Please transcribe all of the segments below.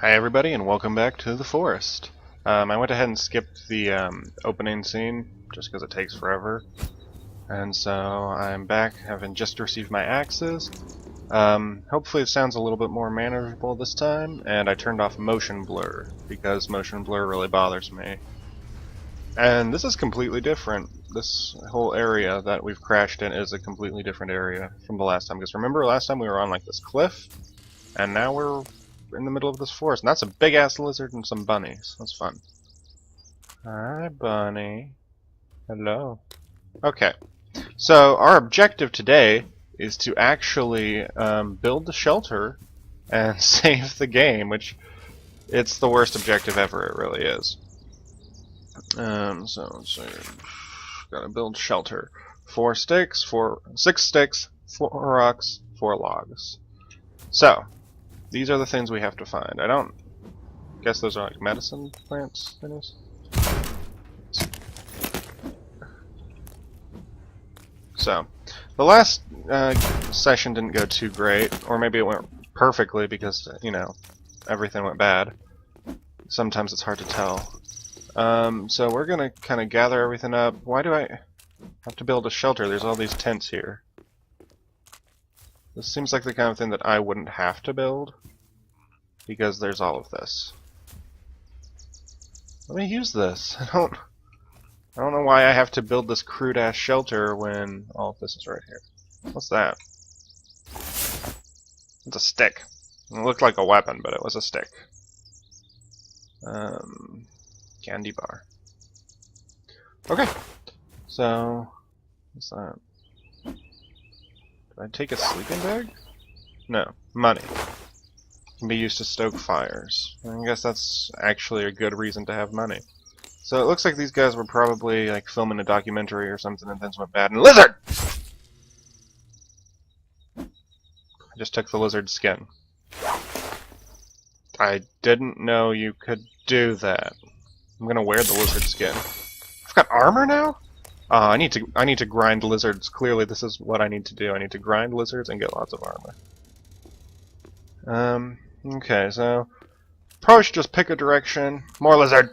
Hi everybody and welcome back to the forest. I went ahead and skipped the opening scene just because it takes forever. And so I'm back, having just received my axes. Hopefully it sounds a little bit more manageable this time, and I turned off motion blur because motion blur really bothers me. And this is completely different. This whole area that we've crashed in is a completely different area from the last time. Because remember last time we were on like this cliff, and now we're in the middle of this forest, and that's a big-ass lizard and some bunnies. That's fun. Hi, bunny. Hello. Okay, so our objective today is to actually build the shelter and save the game, which it's the worst objective ever. It really is. So gotta build shelter. 6 sticks, 4 rocks, 4 logs. So these are the things we have to find. I don't guess those are like medicine plants things. So the last session didn't go too great, or maybe it went perfectly because, you know, everything went bad. Sometimes it's hard to tell. So we're gonna kind of gather everything up. Why do I have to build a shelter? There's all these tents here. This seems like the kind of thing that I wouldn't have to build, because there's all of this. Let me use this. I don't know why I have to build this crude ass shelter when all of this is right here. What's that? It's a stick. It looked like a weapon, but it was a stick. Candy bar. Okay. So, what's that? Did I take a sleeping bag? No. Money. Can be used to stoke fires. I guess that's actually a good reason to have money. So it looks like these guys were probably like filming a documentary or something and things went bad. And lizard! I just took the lizard skin. I didn't know you could do that. I'm gonna wear the lizard skin. I've got armor now? I need to grind lizards. Clearly this is what I need to do. I need to grind lizards and get lots of armor. Okay, so probably should just pick a direction. More lizard!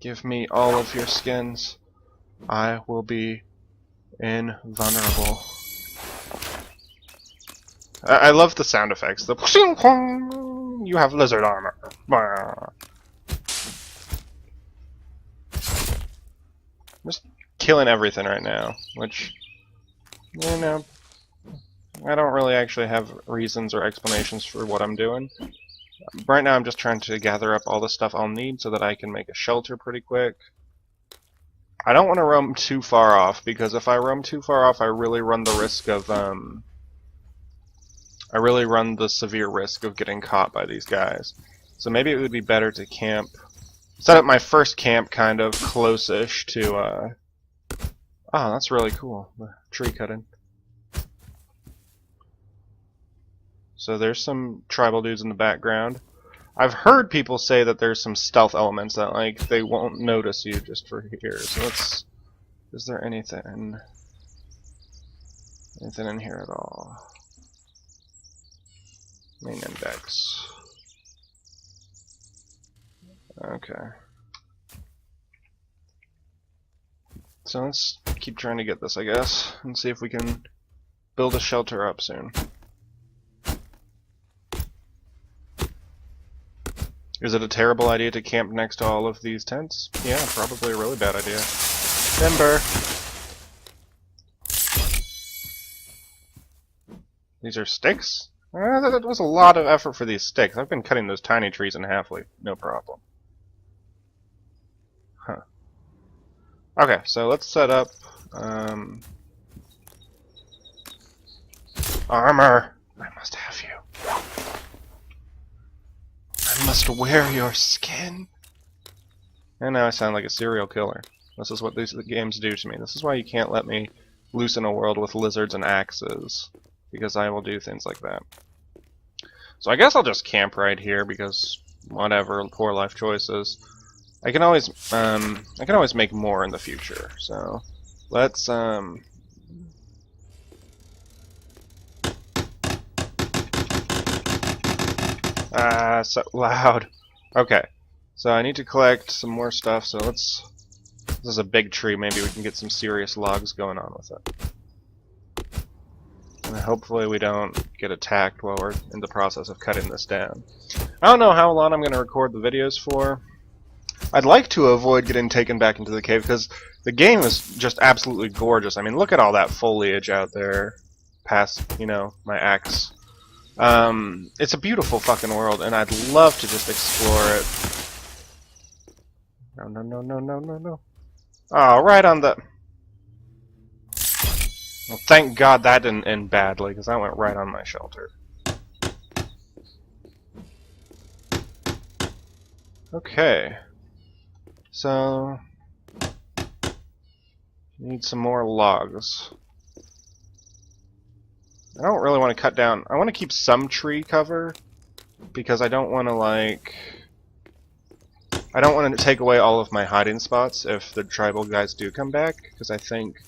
Give me all of your skins. I will be invulnerable. I love the sound effects. The you have lizard armor. I'm just killing everything right now, which, you know, I don't really actually have reasons or explanations for what I'm doing. Right now I'm just trying to gather up all the stuff I'll need so that I can make a shelter pretty quick. I don't want to roam too far off, because if I roam too far off I really run the risk of, I really run the severe risk of getting caught by these guys. So maybe it would be better to camp, set up my first camp kind of close-ish to, oh, that's really cool, the tree cutting. So there's some tribal dudes in the background. I've heard people say that there's some stealth elements that, like, they won't notice you just for here. So let's... Is there anything in here at all? Main index. Okay. So let's keep trying to get this, I guess, and see if we can build a shelter up soon. Is it a terrible idea to camp next to all of these tents? Yeah, probably a really bad idea. Timber! These are sticks? That was a lot of effort for these sticks. I've been cutting those tiny trees in half, like, no problem. Huh. Okay, so let's set up, armor! I must have you. I must wear your skin. And now I sound like a serial killer. This is what these games do to me. This is why you can't let me loose in a world with lizards and axes, because I will do things like that. So I guess I'll just camp right here, because whatever, poor life choices. I can always make more in the future. So let's Ah, so loud. Okay, so I need to collect some more stuff, so let's... This is a big tree, maybe we can get some serious logs going on with it. And hopefully we don't get attacked while we're in the process of cutting this down. I don't know how long I'm going to record the videos for. I'd like to avoid getting taken back into the cave, because the game is just absolutely gorgeous. I mean, look at all that foliage out there past, you know, my axe. It's a beautiful fucking world, and I'd love to just explore it. No, no, no, no, no, no, no. Oh, right on the... Well, thank God that didn't end badly, because that went right on my shelter. Okay. So... Need some more logs. I don't really want to cut down... I want to keep some tree cover, because I don't want to, like... I don't want to take away all of my hiding spots if the tribal guys do come back, because I think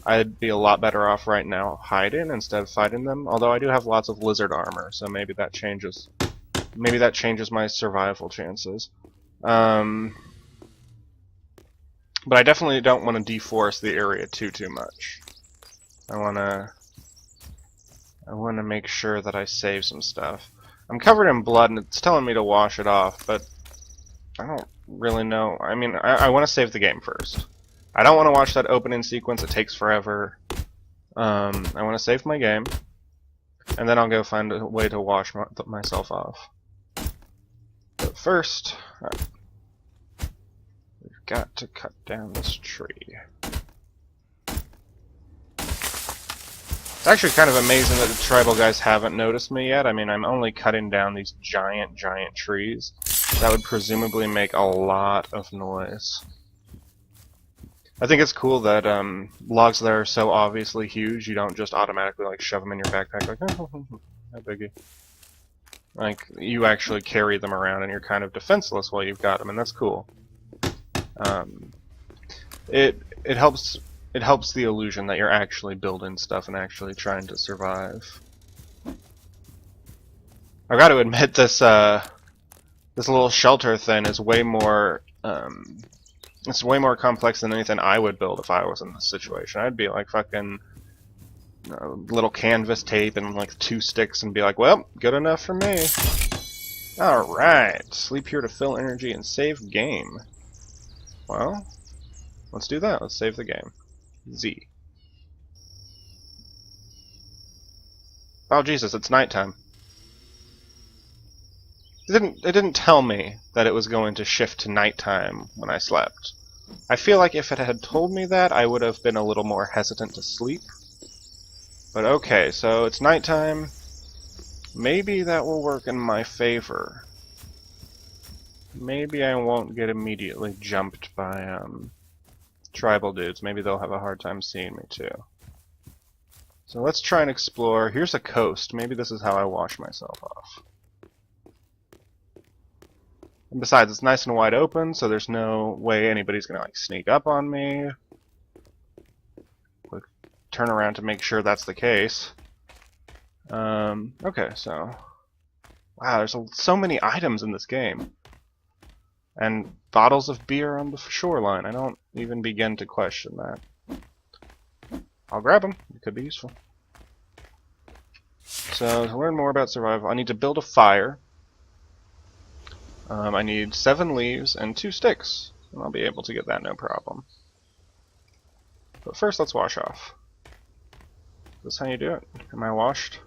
I'd be a lot better off right now hiding instead of fighting them. Although I do have lots of lizard armor, so maybe that changes. Maybe that changes my survival chances. But I definitely don't want to deforest the area too much. I wanna make sure that I save some stuff. I'm covered in blood, and it's telling me to wash it off, but I don't really know. I mean, I want to save the game first. I don't want to watch that opening sequence. It takes forever. I want to save my game, and then I'll go find a way to wash myself off. But first, we've got to cut down this tree. It's actually kind of amazing that the tribal guys haven't noticed me yet. I mean, I'm only cutting down these giant trees. That would presumably make a lot of noise. I think it's cool that logs that are so obviously huge, you don't just automatically like shove them in your backpack like, oh, no biggie. Like, you actually carry them around and you're kind of defenseless while you've got them, and that's cool. It helps the illusion that you're actually building stuff and actually trying to survive. I've got to admit, this little shelter thing is way more it's way more complex than anything I would build if I was in this situation. I'd be like fucking little canvas tape and like 2 sticks and be like, well, good enough for me. Alright, sleep here to fill energy and save game. Well, let's do that. Let's save the game. Z. Oh Jesus, it's nighttime. It didn't tell me that it was going to shift to nighttime when I slept. I feel like if it had told me that, I would have been a little more hesitant to sleep. But okay, so it's nighttime. Maybe that will work in my favor. Maybe I won't get immediately jumped by tribal dudes. Maybe they'll have a hard time seeing me too. So let's try and explore. Here's a coast. Maybe this is how I wash myself off. And besides, it's nice and wide open, so there's no way anybody's gonna like sneak up on me. Quick turn around to make sure that's the case. Okay, so wow, there's so many items in this game, and bottles of beer on the shoreline. I don't even begin to question that. I'll grab them. It could be useful. So to learn more about survival, I need to build a fire. I need 7 leaves and 2 sticks, and I'll be able to get that no problem. But first, let's wash off. Is this how you do it? Am I washed?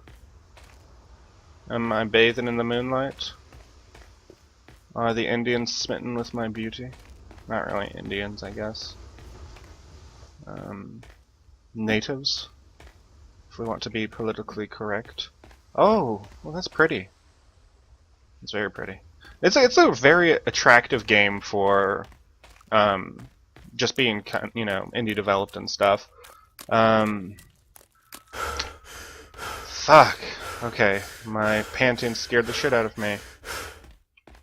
Am I bathing in the moonlight? Are the Indians smitten with my beauty? Not really Indians, I guess. Natives, if we want to be politically correct. Oh, well that's pretty. It's very pretty. It's a very attractive game for just being, you know, indie developed and stuff. Fuck. Okay, my panting scared the shit out of me.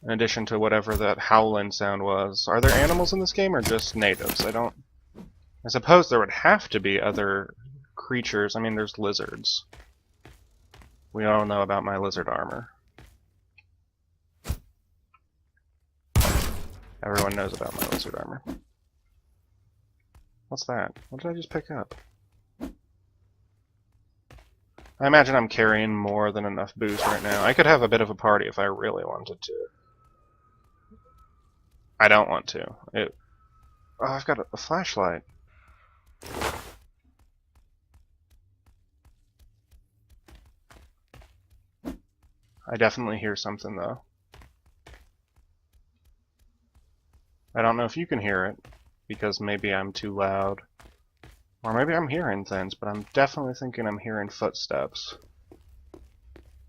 In addition to whatever that howling sound was. Are there animals in this game or just natives? I suppose there would have to be other creatures. I mean, there's lizards. We all know about my lizard armor. Everyone knows about my lizard armor. What's that? What did I just pick up? I imagine I'm carrying more than enough booze right now. I could have a bit of a party if I really wanted to. I don't want to. Oh, I've got a flashlight. I definitely hear something, though. I don't know if you can hear it, because maybe I'm too loud. Or maybe I'm hearing things, but I'm definitely thinking I'm hearing footsteps.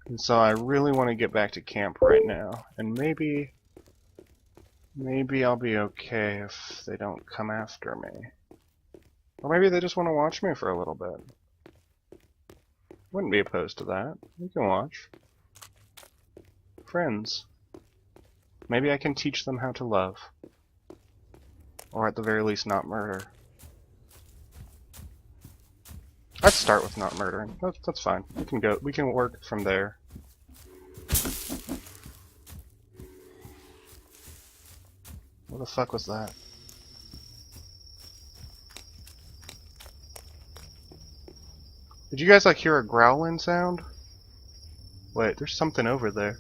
And so I really want to get back to camp right now. And maybe I'll be okay if they don't come after me. Or maybe they just want to watch me for a little bit. Wouldn't be opposed to that. You can watch. Friends. Maybe I can teach them how to love. Or at the very least, not murder. Let's start with not murdering. That's fine. We can work from there. What the fuck was that? Did you guys like hear a growling sound? Wait, there's something over there.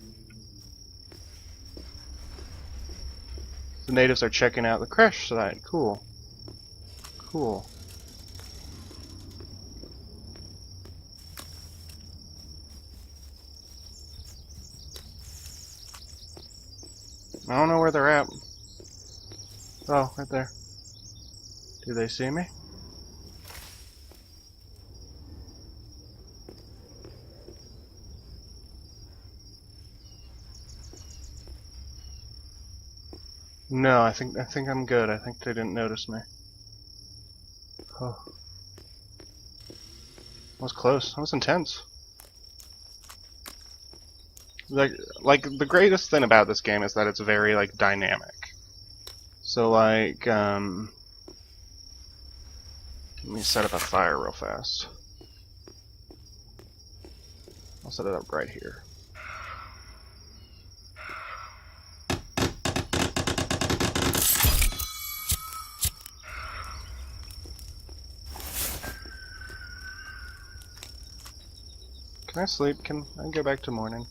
The natives are checking out the crash site. Cool. Cool. I don't know where they're at. Oh, right there. Do they see me? No, I think I'm good. I think they didn't notice me. Oh. That was close. That was intense. Like the greatest thing about this game is that it's very like dynamic. So like let me set up a fire real fast. I'll set it up right here. Can I sleep? Can I go back to morning?